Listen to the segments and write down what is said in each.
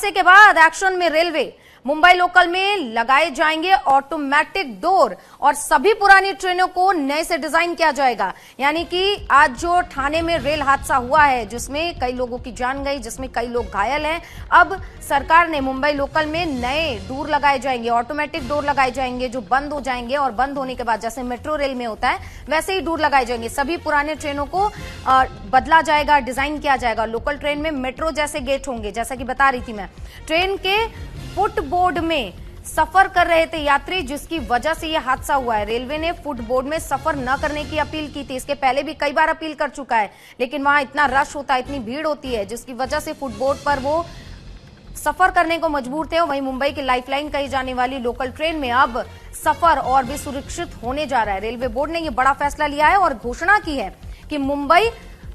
के बाद एक्शन में रेलवे। मुंबई लोकल में लगाए जाएंगे ऑटोमेटिक डोर और सभी पुरानी ट्रेनों को नए से डिजाइन किया जाएगा। यानी कि आज जो ठाणे में रेल हादसा हुआ है जिसमें कई लोगों की जान गई, जिसमें कई लोग घायल हैं, अब सरकार ने मुंबई लोकल में नए डोर लगाए जाएंगे, ऑटोमेटिक डोर लगाए जाएंगे जो बंद हो जाएंगे और बंद होने के बाद जैसे मेट्रो रेल में होता है वैसे ही डोर लगाए जाएंगे। सभी पुराने ट्रेनों को बदला जाएगा, डिजाइन किया जाएगा। लोकल ट्रेन में मेट्रो जैसे गेट होंगे, जैसा कि बता रही थी मैं। ट्रेन के फुटबोर्ड में सफर कर रहे थे यात्री, जिसकी वजह से यह हादसा हुआ है। रेलवे ने फुटबोर्ड में सफर न करने की अपील की थी, इसके पहले भी कई बार अपील कर चुका है, लेकिन वहां इतना रश होता है, इतनी भीड़ होती है, जिसकी वजह से फुटबोर्ड पर वो सफर करने को मजबूर थे। वहीं मुंबई की लाइफलाइन कही जाने वाली लोकल ट्रेन में अब सफर और भी सुरक्षित होने जा रहा है। रेलवे बोर्ड ने यह बड़ा फैसला लिया है और घोषणा की है कि मुंबई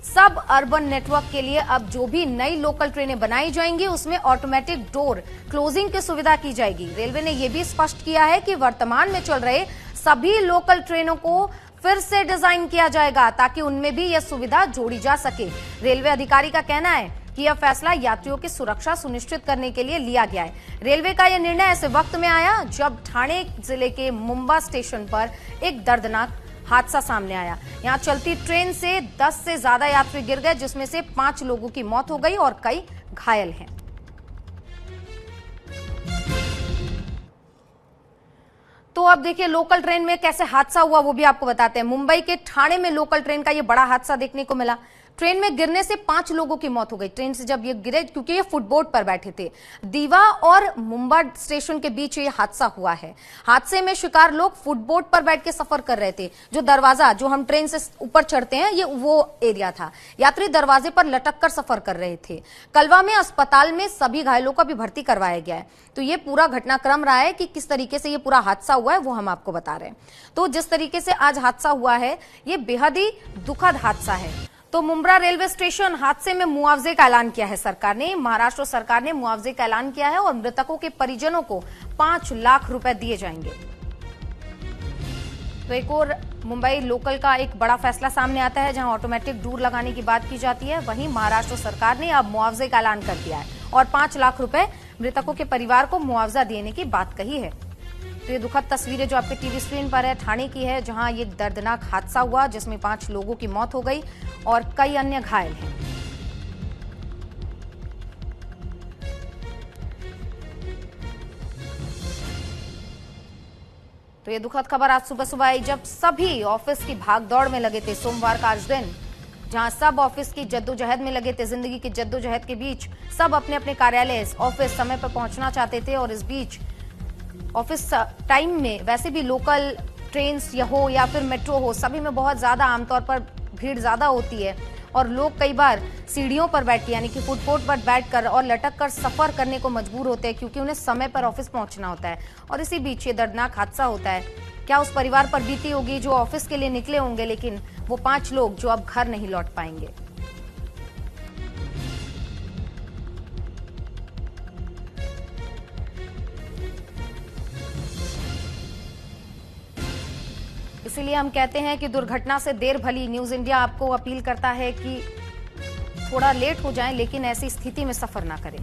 सब अर्बन नेटवर्क के लिए अब जो भी नई लोकल ट्रेनें बनाई जाएंगी उसमें ऑटोमेटिक डोर क्लोजिंग की सुविधा की जाएगी। रेलवे ने यह भी स्पष्ट किया है कि वर्तमान में चल रहे सभी लोकल ट्रेनों को फिर से डिजाइन किया जाएगा ताकि उनमें भी यह सुविधा जोड़ी जा सके। रेलवे अधिकारी का कहना है कि यह फैसला यात्रियों की सुरक्षा सुनिश्चित करने के लिए लिया गया है। रेलवे का यह निर्णय ऐसे वक्त में आया जब ठाणे जिले के मुंबा स्टेशन पर एक दर्दनाक हादसा सामने आया। यहां चलती ट्रेन से 10 से ज्यादा यात्री गिर गए, जिसमें से 5 लोगों की मौत हो गई और कई घायल हैं। तो अब देखिए लोकल ट्रेन में कैसे हादसा हुआ वो भी आपको बताते हैं। मुंबई के ठाणे में लोकल ट्रेन का ये बड़ा हादसा देखने को मिला। ट्रेन में गिरने से 5 लोगों की मौत हो गई। ट्रेन से जब ये गिरे, क्योंकि ये फुटबोर्ड पर बैठे थे। दीवा और मुंबा स्टेशन के बीच ये हादसा हुआ है। हादसे में शिकार लोग फुटबोर्ड पर बैठ के सफर कर रहे थे। जो दरवाजा, जो हम ट्रेन से ऊपर चढ़ते हैं, ये वो एरिया था। यात्री दरवाजे पर लटक कर सफर कर रहे थे। कलवा में अस्पताल में सभी घायलों को भी भर्ती करवाया गया है। तो ये पूरा घटनाक्रम रहा है कि किस तरीके से ये पूरा हादसा हुआ है वो हम आपको बता रहे हैं। तो जिस तरीके से आज हादसा हुआ है ये बेहद ही दुखद हादसा है। तो मुंब्रा रेलवे स्टेशन हादसे में मुआवजे का ऐलान किया है सरकार ने। महाराष्ट्र सरकार ने मुआवजे का ऐलान किया है और मृतकों के परिजनों को 5 लाख रुपए दिए जाएंगे। तो एक और मुंबई लोकल का एक बड़ा फैसला सामने आता है जहां ऑटोमेटिक डोर लगाने की बात की जाती है। वहीं महाराष्ट्र सरकार ने अब मुआवजे का ऐलान कर दिया है और 5 लाख रुपए मृतकों के परिवार को मुआवजा देने की बात कही है। तो ये दुखद तस्वीरें जो आपके टीवी स्क्रीन पर है ठाणे की है, जहां ये दर्दनाक हादसा हुआ जिसमें 5 लोगों की मौत हो गई और कई अन्य घायल हैं। तो ये दुखद खबर आज सुबह सुबह आई जब सभी ऑफिस की भागदौड़ में लगे थे। सोमवार का आज दिन जहां सब ऑफिस की जद्दोजहद में लगे थे। जिंदगी की जद्दोजहद के बीच सब अपने अपने कार्यालय, ऑफिस समय पर पहुंचना चाहते थे और इस बीच ऑफिस टाइम में वैसे भी लोकल ट्रेन हो या फिर मेट्रो हो, सभी में बहुत ज्यादा आमतौर पर भीड़ ज्यादा होती है और लोग कई बार सीढ़ियों पर बैठ के यानी कि फुटबोर्ड पर बैठकर और लटक कर सफर करने को मजबूर होते हैं क्योंकि उन्हें समय पर ऑफिस पहुंचना होता है। और इसी बीच ये दर्दनाक हादसा होता है। क्या उस परिवार पर बीती होगी जो ऑफिस के लिए निकले होंगे, लेकिन वो 5 लोग जो अब घर नहीं लौट पाएंगे। इसीलिए हम कहते हैं कि दुर्घटना से देर भली। न्यूज इंडिया आपको अपील करता है कि थोड़ा लेट हो जाए लेकिन ऐसी स्थिति में सफर ना करें।